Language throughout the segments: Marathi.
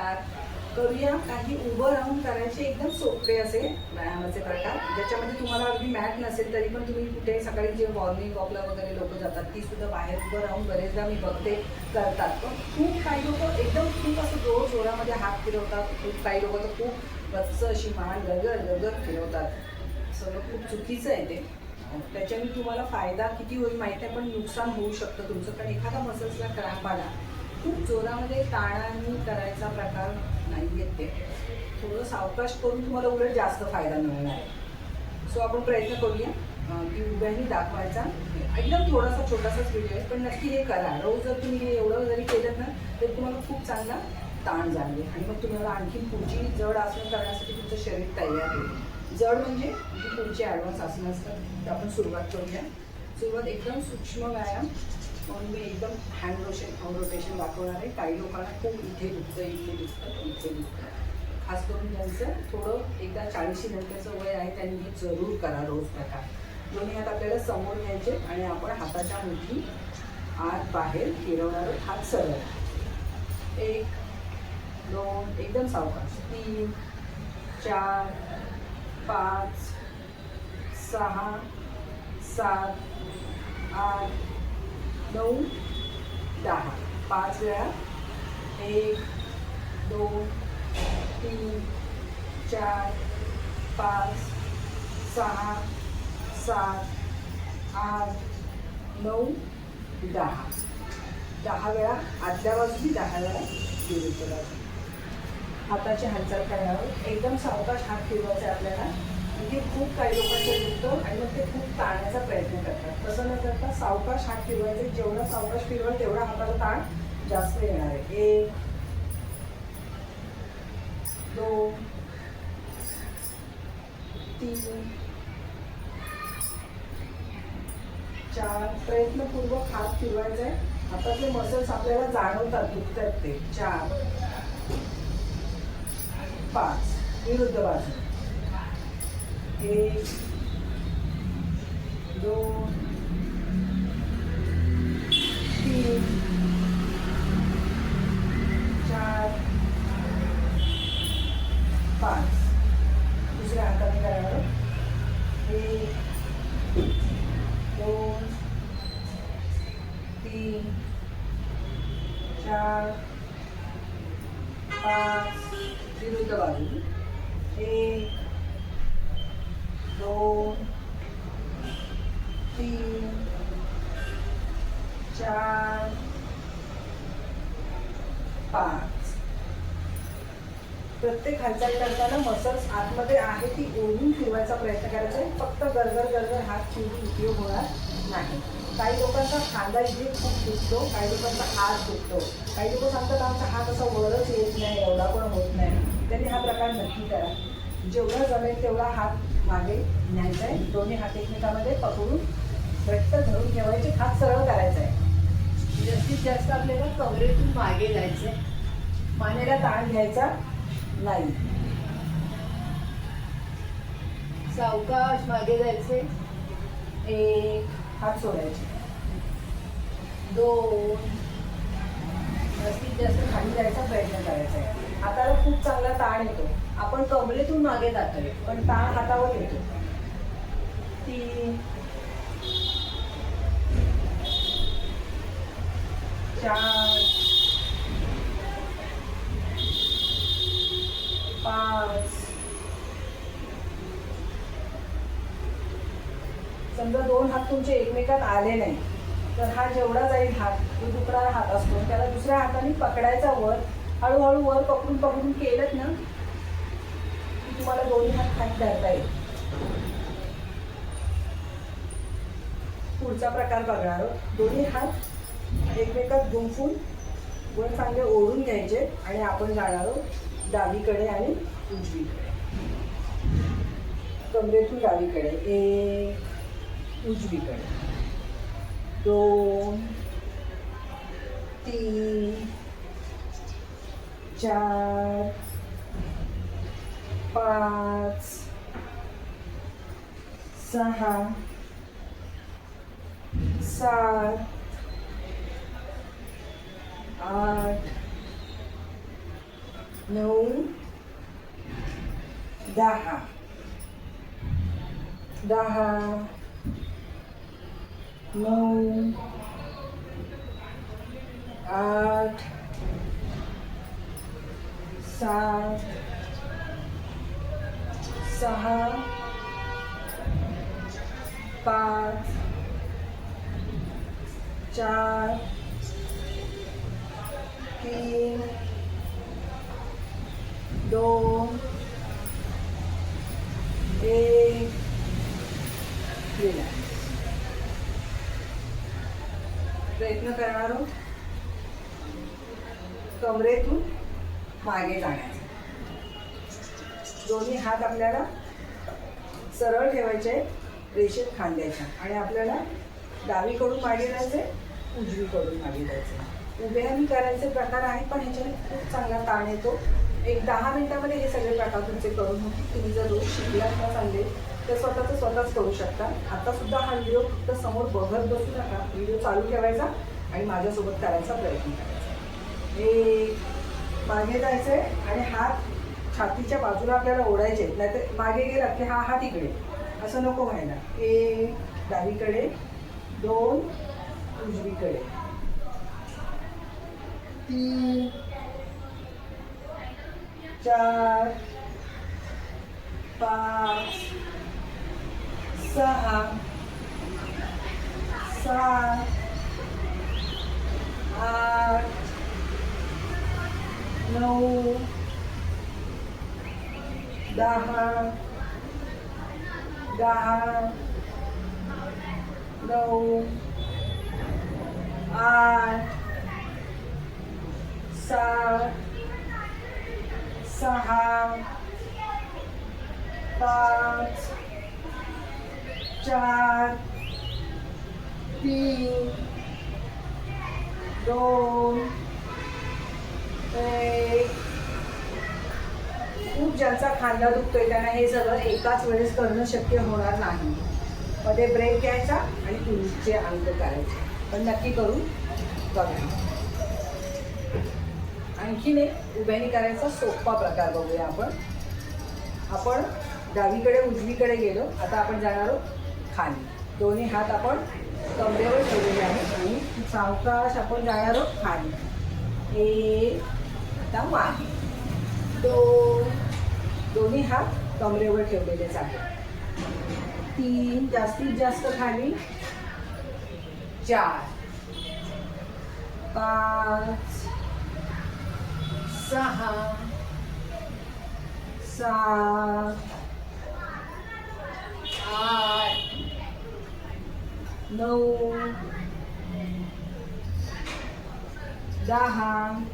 नमस्कार. करूया काही उभं राहून करायचे एकदम सोपे असे व्यायामाचे प्रकार, ज्याच्यामध्ये तुम्हाला अगदी मॅट नसेल तरी पण तुम्ही कुठे सकाळी जे मॉर्निंग वॉकला वगैरे लोक जातात ती सुद्धा बाहेर उभं राहून बरेचदा मी बघते करतात. पण खूप काही लोक एकदम खूप असं जोर जोरामध्ये हात फिरवतात, खूप काही लोक तर खूप गच्च अशी मान गगर गगर फिरवतात. सगळं खूप चुकीचं आहे ते. त्याच्याने तुम्हाला फायदा किती होईल माहीत आहे, पण नुकसान होऊ शकतं तुमचं. कारण एखादा मसल्सला क्रॅम्प आला, खूप जोरामध्ये ताणाने करायचा प्रकार नाही आहेत ते. थोडं सावकाश करून तुम्हाला उलट जास्त फायदा मिळणार आहे. सो आपण प्रयत्न करूया की उभ्याही दाखवायचा. एकदम थोडासा छोटासाच व्हिडिओ आहे, पण नक्की हे करा. रोज जर तुम्ही हे एवढं जरी केलं ना तरी तुम्हाला खूप चांगला ताण जाणवेल आणि मग तुम्हाला आणखी पुढची जड आसनं करण्यासाठी तुमचं शरीर तयार होईल. जड म्हणजे जी पुढची ॲडव्हान्स आसनं असतात तर आपण सुरुवात करूया. सुरुवात एकदम सूक्ष्म व्यायाम म्हणून मी एकदम हँड रोटेशन दाखवणार आहे. काही लोकांना खूप इथे दुखतं, इथे दुखतं. खास करून ज्यांचं थोडं एकदा 40 नंतरचं वय आहे त्यांनी हे जरूर करा रोज प्रकार. दोन्ही हात आपल्याला समोर घ्यायचे आणि आपण हाताच्या मुठी आत बाहेर फिरवणार. हात सरळ. 1 2 एकदम सावकाश. 3 4 5 6 7 8 9 10. 5 वेळा. 1 2 3 4 5 6 7 8 9 10. 10 वेळा आतल्या बाजूची, 10 वेळा विरुद्ध बाजू. हाताची हालचाल करण्यावर एकदम सावकाश हात फिरवायचा आपल्याला. म्हणजे खूप काही लोकांचं दुखतं आणि मग ते खूप ताणण्याचा प्रयत्न करतात. तसं न करता सावकाश हात फिरवायचे. जेवढा सावकाश फिरवाल तेवढा हाताला ताण जास्त येणार आहे. 1 2 3 4. प्रयत्नपूर्वक हात फिरवायचा आहे. हातातले मसल्स आपल्याला जाणवतात दुखतात ते. 4 5 विरुद्ध बाजू. 1 2 3 4 5. दुसऱ्या हाताने करावं. 1 2 3 4 5 विरुद्ध बाजू. 1 2 3 4 5. प्रत्येक हालचाल करताना मसल्स आतमध्ये आहे ती ओढून फिरवायचा प्रयत्न करायचा आहे. फक्त गरगर हात फिरून उपयोग होणार नाही. काही लोकांचा खांदा इथे खूप दुखतो, काही लोकांचा हात दुखतो. काही लोक सांगतात आमचा हात असा वरच येत नाही, एवढा पण होत नाही. त्यांनी हा प्रकार नक्की करा. जेवढा जमेल तेवढा हात मागे न्यायचा आहे. दोन्ही हात एकमेकांमध्ये पकडून घट्ट धरून ठेवायचे. हात सरळ करायचा आहे. जास्तीत जास्त आपल्याला कमरेतून मागे जायचं. मानेला ताण घ्यायचा नाही. सावकाश मागे जायचे. 1 हात सोडायचे. 2 जास्तीत जास्त खाली जायचा प्रयत्न करायचा आहे. हाताला खूप चांगला ताण येतो. आपण कमरेतून मागे जातोय पण ताण हातावर येतो. 3 4 5. समजा 2 हात तुमचे एकमेकात आले नाही तर हा जेवढा जाईल हात तो दुसरा हात असतो, त्याला दुसऱ्या हाताने पकडायचा वर. हळूहळू वर पकडून केलं ना की तुम्हाला दोन्ही हात खाली धरता येईल. पुढचा प्रकार बघणार आहोत. दोन्ही हात एकमेकात गुंफून वर चांगले ओढून घ्यायचे आणि आपण जाणार आहोत डावीकडे आणि उजवीकडे. कमरेतून डावीकडे. 1 उजवीकडे. 2 3 4 5 6 7 8 9 10 10 9 8 7 6 5 4 3 2 1 रिलॅक्स. प्रयत्न करणार आहोत कमरेतून मागे जाण्याचा. दोन्ही हात आपल्याला सरळ ठेवायचे रेषेत खांद्याच्या आणि आपल्याला डावीकडून मागे जायचे, उजवीकडून मागे जायचे. उभ्याही करायचे प्रकार आहेत पण ह्याच्याने खूप चांगला ताण येतो. एक 10 मिनिटामध्ये हे सगळे प्रकार तुमचे करून होतील. तुम्ही जर रोज शिकलात ना चांगले तर स्वतःच करू शकता. आता सुद्धा हा व्हिडिओ फक्त समोर बघत बसू नका. व्हिडिओ चालू ठेवायचा आणि माझ्यासोबत करायचा प्रयत्न करायचा. एक मागे जायचंय आणि हात छातीच्या बाजूला आपल्याला ओढायचे, नाहीतर मागे गेला की हा हात इकडे असं नको व्हायला. एक डावीकडे, 2 उजवीकडे, 3 4 5 6 7 8 9 10 10 9 8 7 6 5 4 3 2 1. खूप ज्यांचा खांदा दुखतोय त्यांना हे सगळं एकाच वेळेस करणं शक्य होणार नाही. मध्ये ब्रेक घ्यायचा आणि पुढचे अंक करायचे, पण नक्की करून बघा. आणखीन एक उभ्याने करायचा सोपा प्रकार बघूया आपण डावीकडे उजवीकडे गेलो. आता आपण जाणार आहोत खाली. दोन्ही हात आपण कमरेवर ठेवलेले आहेत आणि सावकाश आपण जाणार आहोत खाली. एक आता मागे, 2 दोन्ही हात कमरेवर ठेवलेलेच आहेत. 3 जास्तीत जास्त खाली, 4 5 6 7 8 9 10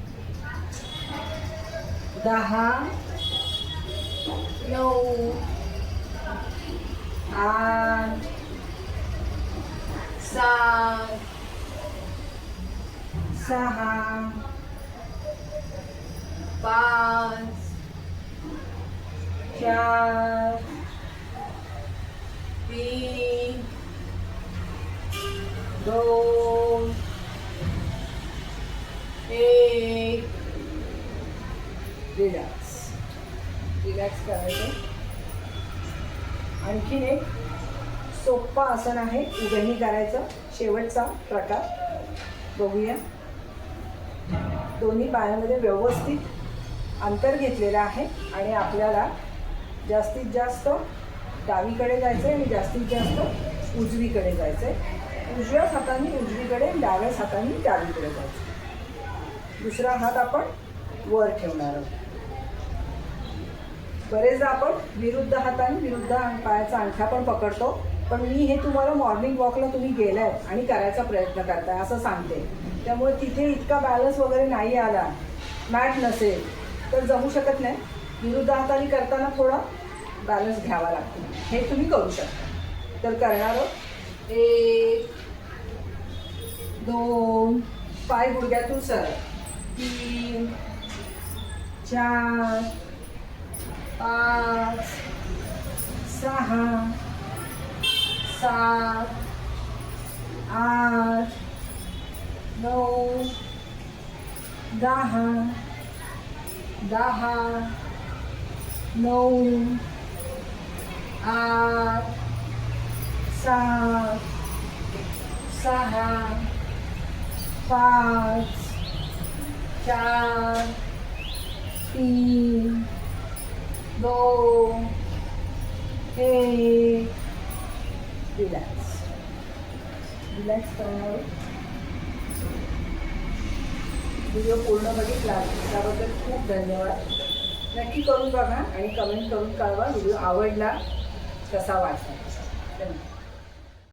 10 9 8 7 6 5 4 3 2 1. रिलॅक्स करायचं. आणखीन एक सोपं आसन आहे उभ्याने करायचं, शेवटचा प्रकार बघूया. दोन्ही पायामध्ये व्यवस्थित अंतर घेतलेलं आहे आणि आपल्याला जास्तीत जास्त डावीकडे जायचं आहे आणि जास्तीत जास्त उजवीकडे जायचं आहे. उजव्या हाताने उजवीकडे, डाव्या हाताने डावीकडे जायचं. दुसरा हात आपण वर ठेवणार आहोत. बरेचदा आपण विरुद्ध हाताने विरुद्ध पायाचा अंगठा पण पकडतो, पण मी हे तुम्हाला मॉर्निंग वॉकला तुम्ही गेलाय आणि करायचा प्रयत्न करताय असं सांगते. त्यामुळे तिथे इतका बॅलन्स वगैरे नाही आला, मॅट नसेल तर जमू शकत नाही. विरुद्ध हाताने करताना थोडा बॅलन्स घ्यावा लागतो. हे तुम्ही करू शकता. तर करणार 1 2 पाय गुडघ्यातून सरळ, 3 4 5 6 7 8 9 10 10, 9, 8, 7, 6, 5, 4, 3, 2, 1. रिलॅक्स रिलॅक्स करण्यावर व्हिडिओ पूर्ण बघितला त्याबद्दल खूप धन्यवाद. नक्की करून बघा आणि कमेंट करून कळवा व्हिडिओ आवडला कसा वाटला. धन्यवाद.